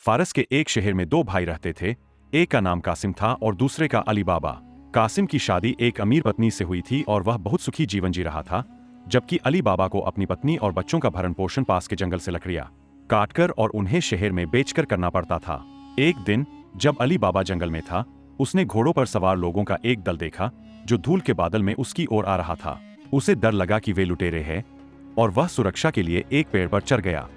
फारस के एक शहर में दो भाई रहते थे। एक का नाम कासिम था और दूसरे का अली बाबा। कासिम की शादी एक अमीर पत्नी से हुई थी और वह बहुत सुखी जीवन जी रहा था, जबकि अली बाबा को अपनी पत्नी और बच्चों का भरण पोषण पास के जंगल से लकड़ियां काटकर और उन्हें शहर में बेचकर करना पड़ता था। एक दिन जब अली बाबा जंगल में था, उसने घोड़ों पर सवार लोगों का एक दल देखा जो धूल के बादल में उसकी ओर आ रहा था। उसे डर लगा कि वे लुटेरे हैं और वह सुरक्षा के लिए एक पेड़ पर चढ़ गया।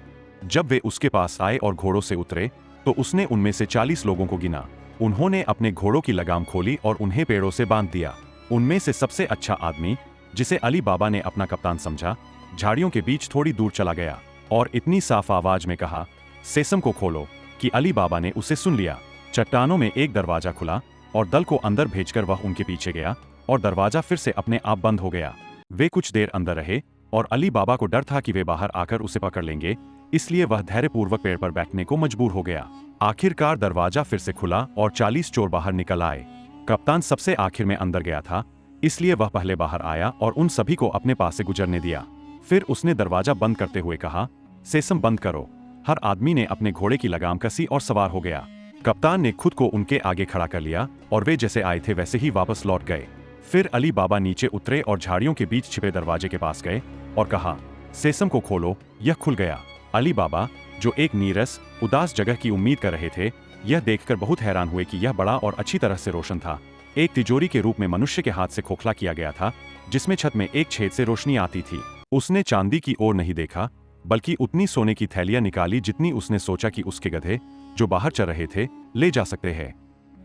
जब वे उसके पास आए और घोड़ों से उतरे तो उसने उनमें से 40 लोगों को गिना। उन्होंने अपने घोड़ों की लगाम खोली और उन्हें पेड़ों से बांध दिया। उनमें से सबसे अच्छा आदमी, जिसे अली बाबा ने अपना कप्तान समझा, झाड़ियों के बीच थोड़ी दूर चला गया और इतनी साफ आवाज में कहा, सेसम को खोलो, कि अली बाबा ने उसे सुन लिया। चट्टानों में एक दरवाजा खुला और दल को अंदर भेजकर वह उनके पीछे गया और दरवाजा फिर से अपने आप बंद हो गया। वे कुछ देर अंदर रहे और अली बाबा को डर था कि वे बाहर आकर उसे पकड़ लेंगे, इसलिए वह धैर्यपूर्वक पेड़ पर बैठने को मजबूर हो गया। आखिरकार दरवाजा फिर से खुला और 40 चोर बाहर निकल आए। कप्तान सबसे आखिर में अंदर गया था, इसलिए वह पहले बाहर आया और उन सभी को अपने पास से गुजरने दिया। फिर उसने दरवाजा बंद करते हुए कहा, सेसम बंद करो। हर आदमी ने अपने घोड़े की लगाम कसी और सवार हो गया। कप्तान ने खुद को उनके आगे खड़ा कर लिया और वे जैसे आए थे वैसे ही वापस लौट गए। फिर अली बाबा नीचे उतरे और झाड़ियों के बीच छिपे दरवाजे के पास गए और कहा, सेसम को खोलो। यह खुल गया। अली बाबा, जो एक नीरस उदास जगह की उम्मीद कर रहे थे, यह देखकर बहुत हैरान हुए कि यह बड़ा और अच्छी तरह से रोशन था। एक तिजोरी के रूप में मनुष्य के हाथ से खोखला किया गया था, जिसमें छत में एक छेद से रोशनी आती थी। उसने चांदी की ओर नहीं देखा, बल्कि उतनी सोने की थैलियां निकाली जितनी उसने सोचा कि उसके गधे, जो बाहर चल रहे थे, ले जा सकते हैं।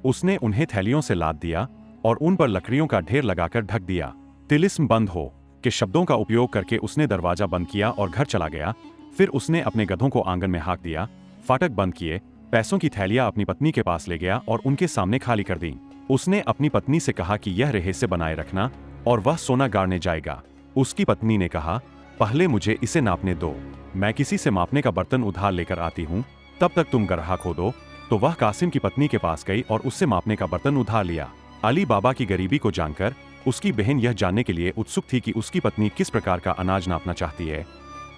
उसने उन्हें थैलियों से लाद दिया और उन पर लकड़ियों का ढेर लगाकर ढक दिया। तिलिस्म बंद हो के शब्दों का उपयोग करके उसने दरवाजा बंद किया और घर चला गया। फिर उसने अपने गधों को आंगन में हाँक दिया, फाटक बंद किए, पैसों की थैलियां अपनी पत्नी के पास ले गया और उनके सामने खाली कर दी। उसने अपनी पत्नी से कहा कि यह रहस्य बनाए रखना और वह सोना गाड़ने जाएगा। उसकी पत्नी ने कहा, पहले मुझे इसे नापने दो, मैं किसी से मापने का बर्तन उधार लेकर आती हूँ, तब तक तुम गरहा खोदो। तो वह कासिम की पत्नी के पास गई और उससे मापने का बर्तन उधार लिया। अली बाबा की गरीबी को जानकर उसकी बहन यह जानने के लिए उत्सुक थी कि उसकी पत्नी किस प्रकार का अनाज नापना चाहती है,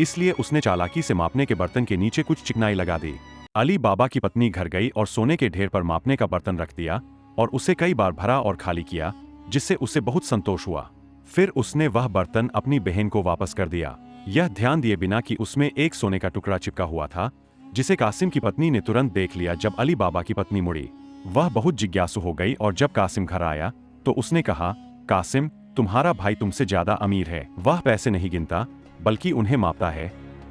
इसलिए उसने चालाकी से मापने के बर्तन के नीचे कुछ चिकनाई लगा दी। अली बाबा की पत्नी घर गई और सोने के ढेर पर मापने का बर्तन रख दिया और उसे कई बार भरा और खाली किया, जिससे उसे बहुत संतोष हुआ। फिर उसने वह बर्तन अपनी बहन को वापस कर दिया, यह ध्यान दिए बिना कि उसमें एक सोने का टुकड़ा चिपका हुआ था, जिसे कासिम की पत्नी ने तुरंत देख लिया। जब अली बाबा की पत्नी मुड़ी, वह बहुत जिज्ञासु हो गई और जब कासिम घर आया तो उसने कहा, कासिम, तुम्हारा भाई तुमसे ज्यादा अमीर है। वह पैसे नहीं गिनता बल्कि उन्हें मापता है।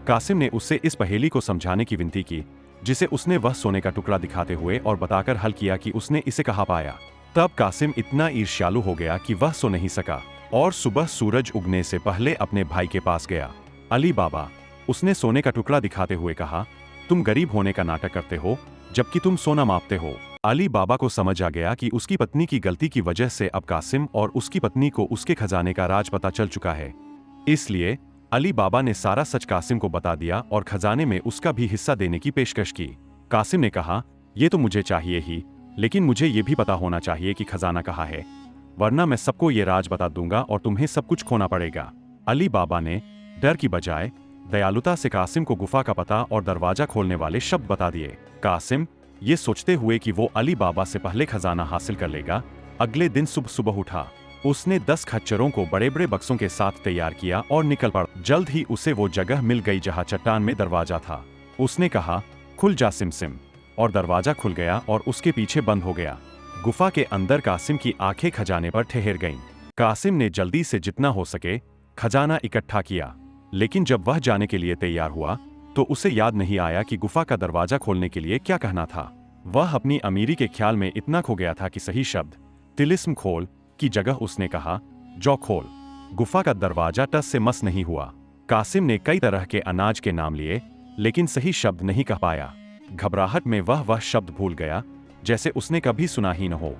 कासिम ने उससे इस पहेली को समझाने की विनती की, जिसे उसने वह सोने का टुकड़ा दिखाते हुए और बताकर हल किया कि उसने इसे कहाँ पाया। तब कासिम इतना ईर्ष्यालु हो गया कि वह सो नहीं सका और सुबह सूरज उगने से पहले अपने भाई के पास गया। अली बाबा, उसने सोने का टुकड़ा दिखाते हुए कहा, तुम गरीब होने का नाटक करते हो जबकि तुम सोना मापते हो। अली बाबा को समझ आ गया कि उसकी पत्नी की गलती की वजह से अब कासिम और उसकी पत्नी को उसके खजाने का राज पता चल चुका है। इसलिए अली बाबा ने सारा सच कासिम को बता दिया और खजाने में उसका भी हिस्सा देने की पेशकश की। कासिम ने कहा, ये तो मुझे चाहिए ही, लेकिन मुझे ये भी पता होना चाहिए कि खजाना कहाँ है, वरना मैं सबको ये राज बता दूंगा और तुम्हें सब कुछ खोना पड़ेगा। अली बाबा ने डर की बजाय दयालुता से कासिम को गुफा का पता और दरवाजा खोलने वाले शब्द बता दिए। कासिम, ये सोचते हुए कि वो अली बाबा से पहले खजाना हासिल कर लेगा, अगले दिन सुबह सुबह उठा। उसने 10 खच्चरों को बड़े बड़े बक्सों के साथ तैयार किया और निकल पड़ा। जल्द ही उसे वो जगह मिल गई जहाँ चट्टान में दरवाजा था। उसने कहा, खुल जा सिमसिम, और दरवाजा खुल गया और उसके पीछे बंद हो गया। गुफा के अंदर कासिम की आंखें खजाने पर ठहर गईं। कासिम ने जल्दी से जितना हो सके खजाना इकट्ठा किया, लेकिन जब वह जाने के लिए तैयार हुआ तो उसे याद नहीं आया कि गुफा का दरवाजा खोलने के लिए क्या कहना था। वह अपनी अमीरी के ख्याल में इतना खो गया था कि सही शब्द तिलिस्म खोल की जगह उसने कहा, जौ खोल। गुफा का दरवाजा टस से मस नहीं हुआ। कासिम ने कई तरह के अनाज के नाम लिए, लेकिन सही शब्द नहीं कह पाया। घबराहट में वह शब्द भूल गया जैसे उसने कभी सुना ही न हो।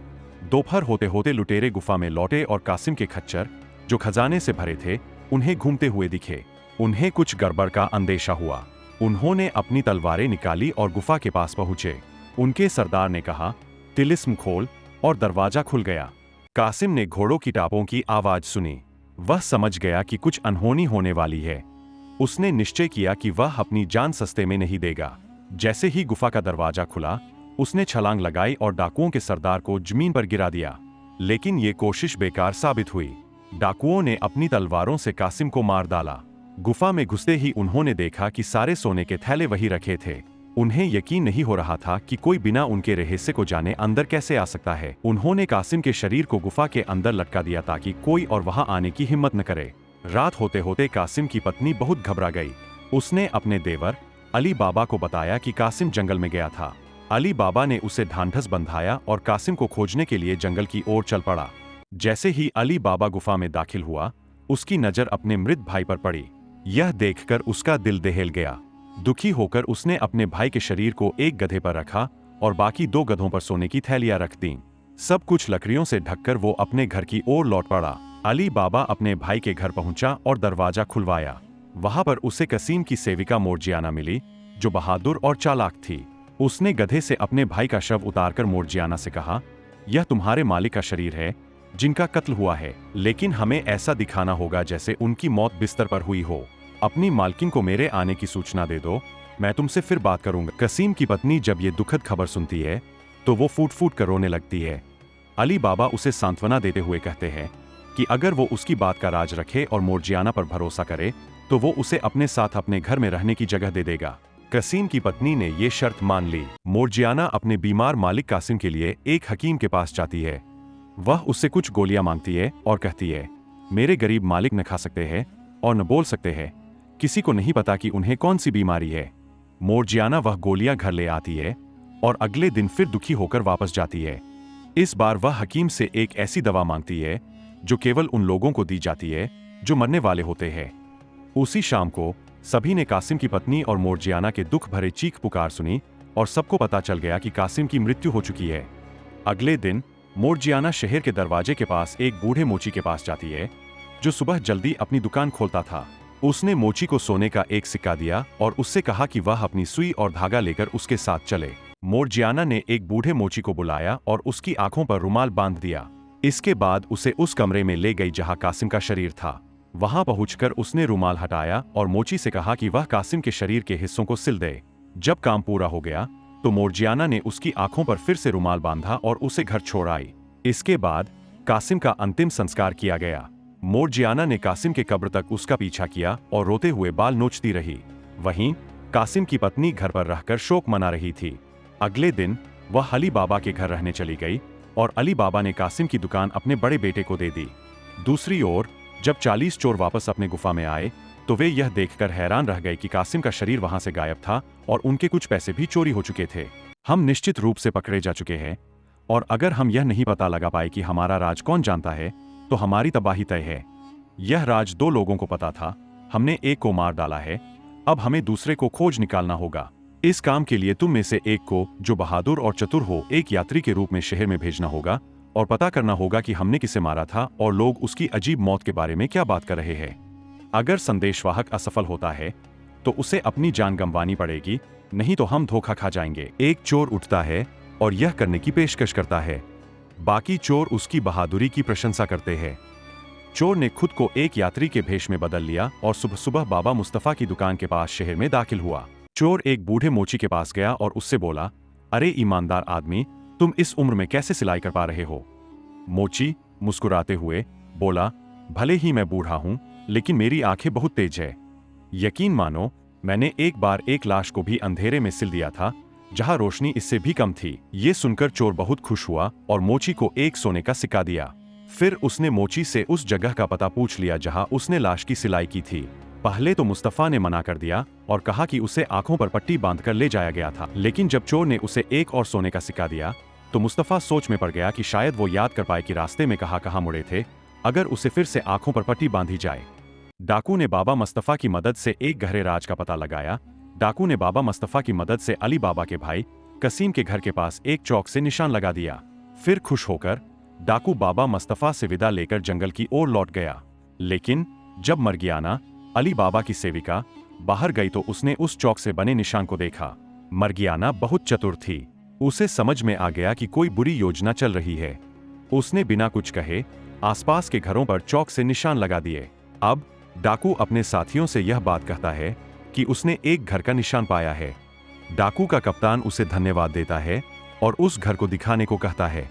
दोपहर होते होते लुटेरे गुफा में लौटे और कासिम के खच्चर, जो खजाने से भरे थे, उन्हें घूमते हुए दिखे। उन्हें कुछ गड़बड़ का अंदेशा हुआ। उन्होंने अपनी तलवारें निकाली और गुफा के पास पहुंचे। उनके सरदार ने कहा, तिलिस्म खोल, और दरवाजा खुल गया। कासिम ने घोड़ों की टापों की आवाज सुनी। वह समझ गया कि कुछ अनहोनी होने वाली है। उसने निश्चय किया कि वह अपनी जान सस्ते में नहीं देगा। जैसे ही गुफा का दरवाजा खुला, उसने छलांग लगाई और डाकुओं के सरदार को जमीन पर गिरा दिया। लेकिन ये कोशिश बेकार साबित हुई। डाकुओं ने अपनी तलवारों से कासिम को मार डाला। गुफा में घुसते ही उन्होंने देखा कि सारे सोने के थैले वही रखे थे। उन्हें यकीन नहीं हो रहा था कि कोई बिना उनके रहस्य को जाने अंदर कैसे आ सकता है। उन्होंने कासिम के शरीर को गुफा के अंदर लटका दिया ताकि कोई और वहां आने की हिम्मत न करे। रात होते होते कासिम की पत्नी बहुत घबरा गई। उसने अपने देवर अली बाबा को बताया कि कासिम जंगल में गया था। अली बाबा ने उसे ढांढस बंधाया और कासिम को खोजने के लिए जंगल की ओर चल पड़ा। जैसे ही अली बाबा गुफा में दाखिल हुआ, उसकी नजर अपने मृत भाई पर पड़ी। यह देखकर उसका दिल दहल गया। दुखी होकर उसने अपने भाई के शरीर को एक गधे पर रखा और बाकी 2 गधों पर सोने की थैलियां रख दीं। सब कुछ लकड़ियों से ढककर वो अपने घर की ओर लौट पड़ा। अली बाबा अपने भाई के घर पहुंचा और दरवाजा खुलवाया। वहां पर उसे कसीम की सेविका मोर्जियाना मिली, जो बहादुर और चालाक थी। उसने गधे से अपने भाई का शव उतारकर मोर्जियाना से कहा, यह तुम्हारे मालिक का शरीर है जिनका कत्ल हुआ है, लेकिन हमें ऐसा दिखाना होगा जैसे उनकी मौत बिस्तर पर हुई हो। अपनी मालकिन को मेरे आने की सूचना दे दो, मैं तुमसे फिर बात करूंगा। कसीम की पत्नी जब ये दुखद खबर सुनती है तो वो फूट फूट कर रोने लगती है। अली बाबा उसे सांत्वना देते हुए कहते हैं कि अगर वो उसकी बात का राज रखे और मोर्जियाना पर भरोसा करे तो वो उसे अपने साथ अपने घर में रहने की जगह दे देगा। कसीम की पत्नी ने ये शर्त मान ली। मोर्जियाना अपने बीमार मालिक कासिम के लिए एक हकीम के पास जाती है। वह उससे कुछ गोलियां मांगती है और कहती है, मेरे गरीब मालिक न खा सकते हैं और न बोल सकते हैं, किसी को नहीं पता कि उन्हें कौन सी बीमारी है। मोर्जियाना वह गोलियां घर ले आती है और अगले दिन फिर दुखी होकर वापस जाती है। इस बार वह हकीम से एक ऐसी दवा मांगती है जो केवल उन लोगों को दी जाती है जो मरने वाले होते हैं। उसी शाम को सभी ने कासिम की पत्नी और मोर्जियाना के दुख भरे चीख पुकार सुनी और सबको पता चल गया कि कासिम की मृत्यु हो चुकी है। अगले दिन मोर्जियाना शहर के दरवाजे के पास एक बूढ़े मोची के पास जाती है, जो सुबह जल्दी अपनी दुकान खोलता था। उसने मोची को सोने का एक सिक्का दिया और उससे कहा कि वह अपनी सुई और धागा लेकर उसके साथ चले। मोर्जियाना ने एक बूढ़े मोची को बुलाया और उसकी आंखों पर रुमाल बांध दिया। इसके बाद उसे उस कमरे में ले गई जहां कासिम का शरीर था। वहां पहुंचकर उसने रुमाल हटाया और मोची से कहा कि वह कासिम के शरीर के हिस्सों को सिल दे। जब काम पूरा हो गया तो मोर्जियाना ने उसकी आंखों पर फिर से रुमाल बांधा और उसे घर छोड़ आई। इसके बाद कासिम का अंतिम संस्कार किया गया। मोर्जियाना ने कासिम के कब्र तक उसका पीछा किया और रोते हुए बाल नोचती रही। वहीं कासिम की पत्नी घर पर रहकर शोक मना रही थी। अगले दिन वह अली बाबा के घर रहने चली गई और अली बाबा ने कासिम की दुकान अपने बड़े बेटे को दे दी। दूसरी ओर जब 40 चोर वापस अपने गुफा में आए तो वे यह देखकर हैरान रह गए कि कासिम का शरीर वहां से गायब था और उनके कुछ पैसे भी चोरी हो चुके थे। हम निश्चित रूप से पकड़े जा चुके हैं और अगर हम यह नहीं पता लगा पाए कि हमारा राज कौन जानता है तो हमारी तबाही तय है। यह राज 2 लोगों को पता था, हमने एक को मार डाला है, अब हमें दूसरे को खोज निकालना होगा। इस काम के लिए तुम में से एक को, जो बहादुर और चतुर हो, एक यात्री के रूप में शहर में भेजना होगा और पता करना होगा कि हमने किसे मारा था और लोग उसकी अजीब मौत के बारे में क्या बात कर रहे हैं। अगर संदेशवाहक असफल होता है तो उसे अपनी जान गंवानी पड़ेगी, नहीं तो हम धोखा खा जाएंगे। एक चोर उठता है और यह करने की पेशकश करता है। बाकी चोर उसकी बहादुरी की प्रशंसा करते हैं। चोर ने खुद को एक यात्री के भेष में बदल लिया और सुबह सुबह बाबा मुस्तफा की दुकान के पास शहर में दाखिल हुआ। चोर एक बूढ़े मोची के पास गया और उससे बोला, अरे ईमानदार आदमी, तुम इस उम्र में कैसे सिलाई कर पा रहे हो? मोची मुस्कुराते हुए बोला, भले ही मैं बूढ़ा हूं, लेकिन मेरी आंखें बहुत तेज है। यकीन मानो, मैंने एक बार एक लाश को भी अंधेरे में सिल दिया था जहां रोशनी इससे भी कम थी। ये सुनकर चोर बहुत खुश हुआ और मोची को एक सोने का सिक्का दिया। फिर उसने मोची से उस जगह का पता पूछ लिया जहां उसने लाश की सिलाई की थी। पहले तो मुस्तफा ने मना कर दिया और कहा कि उसे आंखों पर पट्टी बांधकर ले जाया गया था, लेकिन जब चोर ने उसे एक और सोने का सिक्का दिया तो मुस्तफा सोच में पड़ गया कि शायद वो याद कर पाए कि रास्ते में कहाँ मुड़े थे, अगर उसे फिर से आंखों पर पट्टी बांधी जाए। डाकू ने बाबा मुस्तफा की मदद से एक गहरे राज का पता लगाया। डाकू ने बाबा मुस्तफा की मदद से अली बाबा के भाई कसीम के घर के पास एक चौक से निशान लगा दिया। फिर खुश होकर डाकू बाबा मुस्तफा से विदा लेकर जंगल की ओर लौट गया। लेकिन जब मरगियाना, अली बाबा की सेविका, बाहर गई तो उसने उस चौक से बने निशान को देखा। मरगियाना बहुत चतुर थी। उसे समझ में आ गया कि कोई बुरी योजना चल रही है। उसने बिना कुछ कहे आसपास के घरों पर चौक से निशान लगा दिए। अब डाकू अपने साथियों से यह बात कहता है कि उसने एक घर का निशान पाया है। डाकू का कप्तान उसे धन्यवाद देता है और उस घर को दिखाने को कहता है।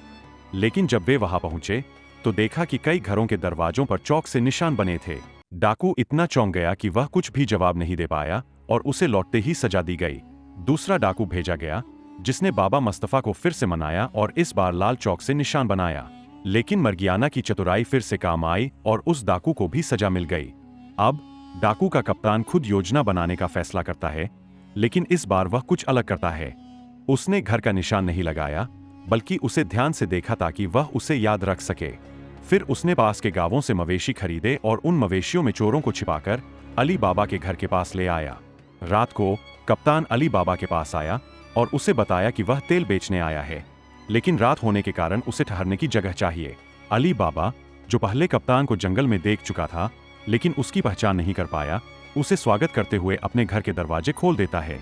लेकिन जब वे वहां पहुंचे तो देखा कि कई घरों के दरवाजों पर चौक से निशान बने थे। डाकू इतना चौंक गया कि वह कुछ भी जवाब नहीं दे पाया और उसे लौटते ही सजा दी गई। दूसरा डाकू भेजा गया जिसने बाबा मुस्तफा को फिर से मनाया और इस बार लाल चौक से निशान बनाया। लेकिन मर्गियाना की चतुराई फिर से काम आई और उस डाकू को भी सजा मिल गई। अब डाकू का कप्तान खुद योजना बनाने का फैसला करता है, लेकिन इस बार वह कुछ अलग करता है। उसने घर का निशान नहीं लगाया, बल्कि उसे ध्यान से देखा ताकि वह उसे याद रख सके। फिर उसने पास के गांवों से मवेशी खरीदे और उन मवेशियों में चोरों को छिपाकर अली बाबा के घर के पास ले आया। रात को कप्तान अली बाबा के पास आया और उसे बताया कि वह तेल बेचने आया है, लेकिन रात होने के कारण उसे ठहरने की जगह चाहिए। अली बाबा, जो पहले कप्तान को जंगल में देख चुका था लेकिन उसकी पहचान नहीं कर पाया, उसे स्वागत करते हुए अपने घर के दरवाजे खोल देता है।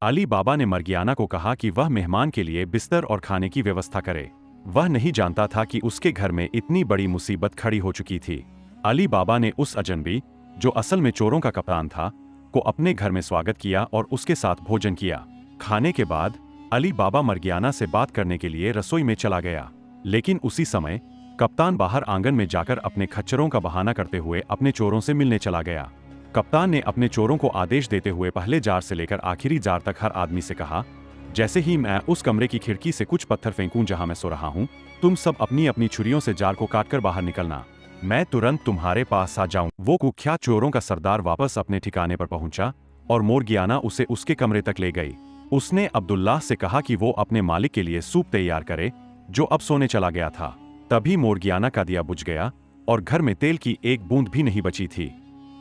अली बाबा ने मर्गियाना को कहा कि वह मेहमान के लिए बिस्तर और खाने की व्यवस्था करे। वह नहीं जानता था कि उसके घर में इतनी बड़ी मुसीबत खड़ी हो चुकी थी। अली बाबा ने उस अजनबी, जो असल में चोरों का कप्तान था, को अपने घर में स्वागत किया और उसके साथ भोजन किया। खाने के बाद अली बाबा मर्गियाना से बात करने के लिए रसोई में चला गया, लेकिन उसी समय कप्तान बाहर आंगन में जाकर अपने खच्चरों का बहाना करते हुए अपने चोरों से मिलने चला गया। कप्तान ने अपने चोरों को आदेश देते हुए पहले जार से लेकर आखिरी जार तक हर आदमी से कहा, जैसे ही मैं उस कमरे की खिड़की से कुछ पत्थर फेंकूं जहां मैं सो रहा हूं, तुम सब अपनी अपनी छुरियों से जार को काटकर बाहर निकलना। मैं तुरंत तुम्हारे पास आ जाऊं। वो कुख्यात चोरों का सरदार वापस अपने ठिकाने पर पहुंचा और मोर्गियाना उसे उसके कमरे तक ले गई। उसने अब्दुल्लाह से कहा कि वो अपने मालिक के लिए सूप तैयार करे, जो अब सोने चला गया था। तभी मोर्गियाना का दिया बुझ गया और घर में तेल की एक बूंद भी नहीं बची थी।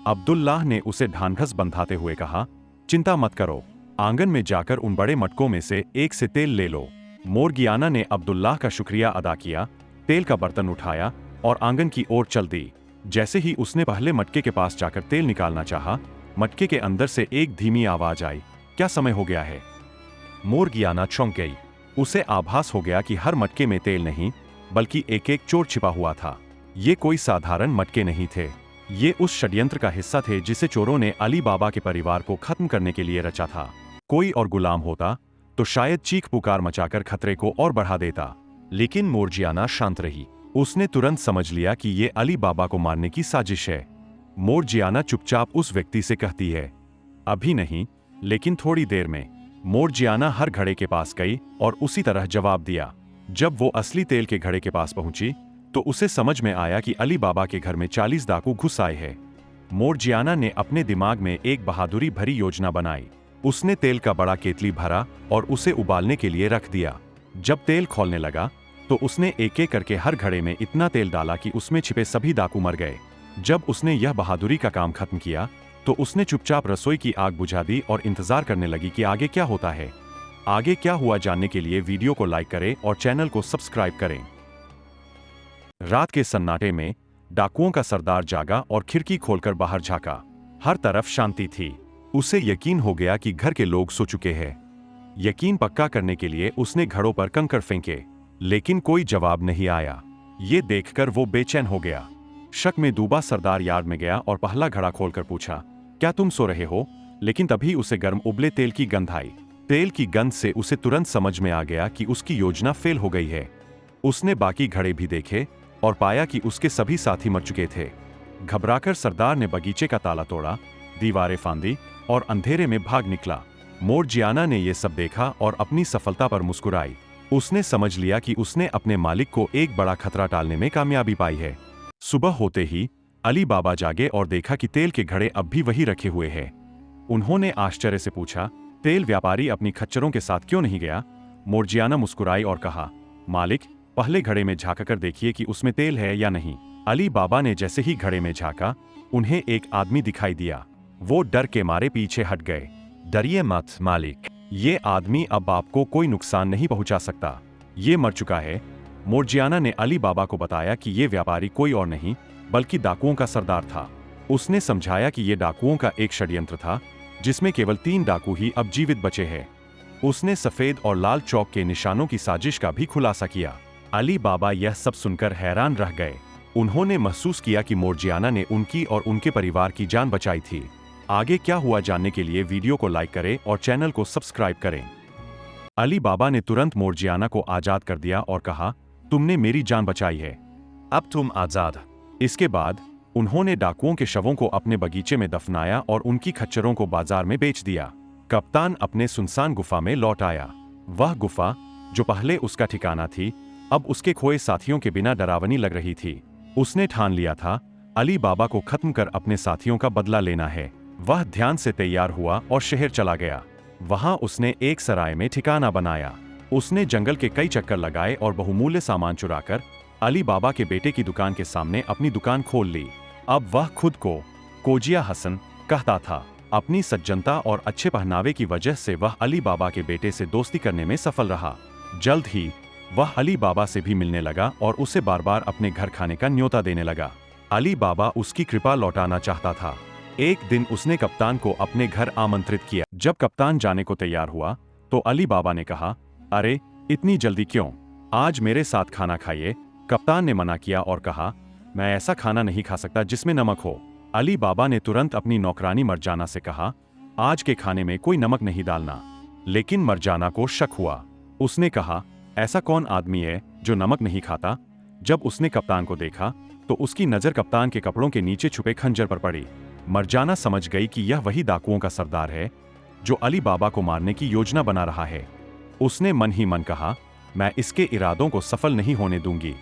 अब्दुल्लाह ने उसे ढांढस बंधाते हुए कहा, चिंता मत करो, आंगन में जाकर उन बड़े मटकों में से एक से तेल ले लो। मोर्गियाना ने अब्दुल्लाह का शुक्रिया अदा किया, तेल का बर्तन उठाया और आंगन की ओर चल दी। जैसे ही उसने पहले मटके के पास जाकर तेल निकालना चाहा, मटके के अंदर से एक धीमी आवाज आई, क्या समय हो गया है? मोर्गियाना चौंक गई। उसे आभास हो गया कि हर मटके में तेल नहीं, बल्कि एक एक चोर छिपा हुआ था। ये कोई साधारण मटके नहीं थे, ये उस षड्यंत्र का हिस्सा थे जिसे चोरों ने अली बाबा के परिवार को खत्म करने के लिए रचा था। कोई और गुलाम होता तो शायद चीख पुकार मचाकर खतरे को और बढ़ा देता, लेकिन मोर्जियाना शांत रही। उसने तुरंत समझ लिया कि ये अली बाबा को मारने की साजिश है। मोर्जियाना चुपचाप उस व्यक्ति से कहती है, अभी नहीं, लेकिन थोड़ी देर में। मोर्जियाना हर घड़े के पास गई और उसी तरह जवाब दिया। जब वो असली तेल के घड़े के पास पहुंची तो उसे समझ में आया कि अली बाबा के घर में 40 डाकू घुस आए हैं। मोर्जियाना ने अपने दिमाग में एक बहादुरी भरी योजना बनाई। उसने तेल का बड़ा केतली भरा और उसे उबालने के लिए रख दिया। जब तेल खौलने लगा तो उसने एक एक करके हर घड़े में इतना तेल डाला कि उसमें छिपे सभी डाकू मर गए। जब उसने यह बहादुरी का काम खत्म किया तो उसने चुपचाप रसोई की आग बुझा दी और इंतजार करने लगी कि आगे क्या होता है। आगे क्या हुआ जानने के लिए वीडियो को लाइक करें और चैनल को सब्सक्राइब करें। रात के सन्नाटे में डाकुओं का सरदार जागा और खिड़की खोलकर बाहर झांका। हर तरफ शांति थी। उसे यकीन हो गया कि घर के लोग सो चुके हैं। यकीन पक्का करने के लिए उसने घड़ों पर कंकड़ फेंके, लेकिन कोई जवाब नहीं आया। ये देखकर वो बेचैन हो गया। शक में डूबा सरदार यार्ड में गया और पहला घड़ा खोलकर पूछा, क्या तुम सो रहे हो? लेकिन तभी उसे गर्म उबले तेल की गंध आई। तेल की गंध से उसे तुरंत समझ में आ गया कि उसकी योजना फेल हो गई है। उसने बाकी घड़े भी देखे और पाया कि उसके सभी साथी मर चुके थे। घबराकर सरदार ने बगीचे का ताला तोड़ा, दीवारें फांदी और अंधेरे में भाग निकला। मोर्जियाना ने यह सब देखा और अपनी सफलता पर मुस्कुराई। उसने समझ लिया कि उसने अपने मालिक को एक बड़ा खतरा टालने में कामयाबी पाई है। सुबह होते ही अली बाबा जागे और देखा कि तेल के घड़े अब भी वही रखे हुए हैं। उन्होंने आश्चर्य से पूछा, तेल व्यापारी अपनी खच्चरों के साथ क्यों नहीं गया? मोर्जियाना मुस्कुराई और कहा, मालिक, पहले घड़े में झांककर देखिए कि उसमें तेल है या नहीं। अली बाबा ने जैसे ही घड़े में झांका, उन्हें एक आदमी दिखाई दिया। वो डर के मारे पीछे हट गए। डरिए मत मालिक, ये आदमी अब आपको कोई नुकसान नहीं पहुंचा सकता। ये मर चुका है। मोर्जियाना ने अली बाबा को बताया कि ये व्यापारी कोई और नहीं बल्कि डाकुओं का सरदार था। उसने समझाया कि ये डाकुओं का एक षड्यंत्र था जिसमें केवल 3 डाकू ही अब जीवित बचे हैं। उसने सफेद और लाल चौक के निशानों की साजिश का भी खुलासा किया। अली बाबा यह सब सुनकर हैरान रह गए। उन्होंने महसूस किया कि मोर्जियाना ने उनकी और उनके परिवार की जान बचाई थी। आगे क्या हुआ जानने के लिए वीडियो को लाइक करें और चैनल को सब्सक्राइब करें। अली बाबा ने तुरंत मोर्जियाना को आजाद कर दिया और कहा, तुमने मेरी जान बचाई है, अब तुम आजाद। इसके बाद उन्होंने डाकुओं के शवों को अपने बगीचे में दफनाया और उनकी खच्चरों को बाजार में बेच दिया। कप्तान अपने सुनसान गुफा में लौट आया। वह गुफा, जो पहले उसका ठिकाना थी, अब उसके खोए साथियों के बिना डरावनी लग रही थी। उसने ठान लिया था, अली बाबा को खत्म कर अपने साथियों का बदला लेना है। वह ध्यान से तैयार हुआ और शहर चला गया। वहां उसने एक सराय में ठिकाना बनाया। उसने जंगल के कई चक्कर लगाए और बहुमूल्य सामान चुराकर अली बाबा के बेटे की दुकान के सामने अपनी दुकान खोल ली। अब वह खुद को कोजिया हसन कहता था। अपनी सज्जनता और अच्छे पहनावे की वजह से वह अली बाबा के बेटे से दोस्ती करने में सफल रहा। जल्द ही वह अली बाबा से भी मिलने लगा और उसे बार बार अपने घर खाने का न्योता देने लगा। अली बाबा उसकी कृपा लौटाना चाहता था। एक दिन उसने कप्तान को अपने घर आमंत्रित किया। जब कप्तान जाने को तैयार हुआ तो अली बाबा ने कहा, अरे इतनी जल्दी क्यों, आज मेरे साथ खाना खाइए। कप्तान ने मना किया और कहा, मैं ऐसा खाना नहीं खा सकता जिसमें नमक हो। अली बाबा ने तुरंत अपनी नौकरानी मरजाना से कहा, आज के खाने में कोई नमक नहीं डालना। लेकिन मरजाना को शक हुआ। उसने कहा, ऐसा कौन आदमी है जो नमक नहीं खाता? जब उसने कप्तान को देखा तो उसकी नजर कप्तान के कपड़ों के नीचे छुपे खंजर पर पड़ी। मरजाना समझ गई कि यह वही डाकुओं का सरदार है जो अली बाबा को मारने की योजना बना रहा है। उसने मन ही मन कहा, मैं इसके इरादों को सफल नहीं होने दूंगी।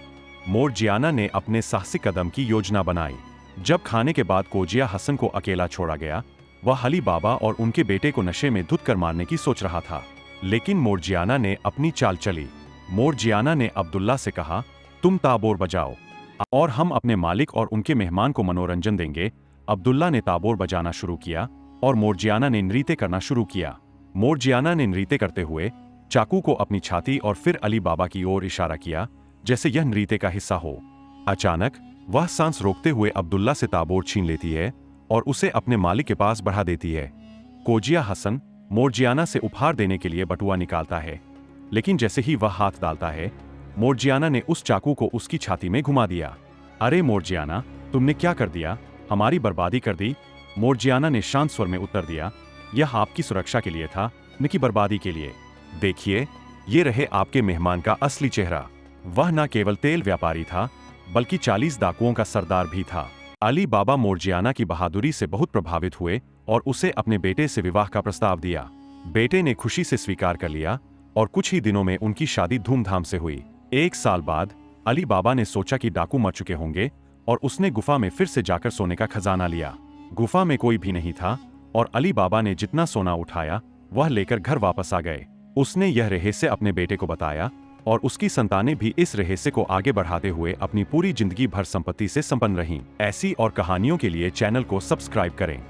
मोर्जियाना ने अपने साहसिक कदम की योजना बनाई। जब खाने के बाद कोजिया हसन को अकेला छोड़ा गया, वह अली बाबा और उनके बेटे को नशे में धुत कर मारने की सोच रहा था। लेकिन मोर्जियाना ने अपनी चाल चली। मोर्जियाना ने अब्दुल्ला से कहा, तुम ताबोर बजाओ और हम अपने मालिक और उनके मेहमान को मनोरंजन देंगे। अब्दुल्ला ने ताबोर बजाना शुरू किया और मोर्जियाना ने नृत्य करना शुरू किया। मोर्जियाना ने नृत्य करते हुए चाकू को अपनी छाती और फिर अली बाबा की ओर इशारा किया, जैसे यह नृत्य का हिस्सा हो। अचानक वह सांस रोकते हुए अब्दुल्ला से ताबोर छीन लेती है और उसे अपने मालिक के पास बढ़ा देती है। कोजिया हसन मोर्जियाना से उपहार देने के लिए बटुआ निकालता है, लेकिन जैसे ही वह हाथ डालता है, मोर्जियाना ने उस चाकू को उसकी छाती में घुमा दिया। अरे मोर्जियाना, तुमने क्या कर दिया? हमारी बर्बादी कर दी। मोर्जियाना ने शांत स्वर में उत्तर दिया, यह आपकी सुरक्षा के लिए था, न कि बर्बादी के लिए। देखिए, ये रहे आपके मेहमान का असली चेहरा। वह न केवल तेल व्यापारी था, बल्कि 40 डाकुओं का सरदार भी था। अली बाबा मोर्जियाना की बहादुरी से बहुत प्रभावित हुए और उसे अपने बेटे से विवाह का प्रस्ताव दिया। बेटे ने खुशी से स्वीकार कर लिया और कुछ ही दिनों में उनकी शादी धूमधाम से हुई। 1 साल बाद अली बाबा ने सोचा कि डाकू मर चुके होंगे और उसने गुफा में फिर से जाकर सोने का खजाना लिया। गुफा में कोई भी नहीं था और अली बाबा ने जितना सोना उठाया वह लेकर घर वापस आ गए। उसने यह रहस्य अपने बेटे को बताया और उसकी संतानें भी इस रहस्य को आगे बढ़ाते हुए अपनी पूरी जिंदगी भर संपत्ति से संपन्न रहीं। ऐसी और कहानियों के लिए चैनल को सब्सक्राइब करें।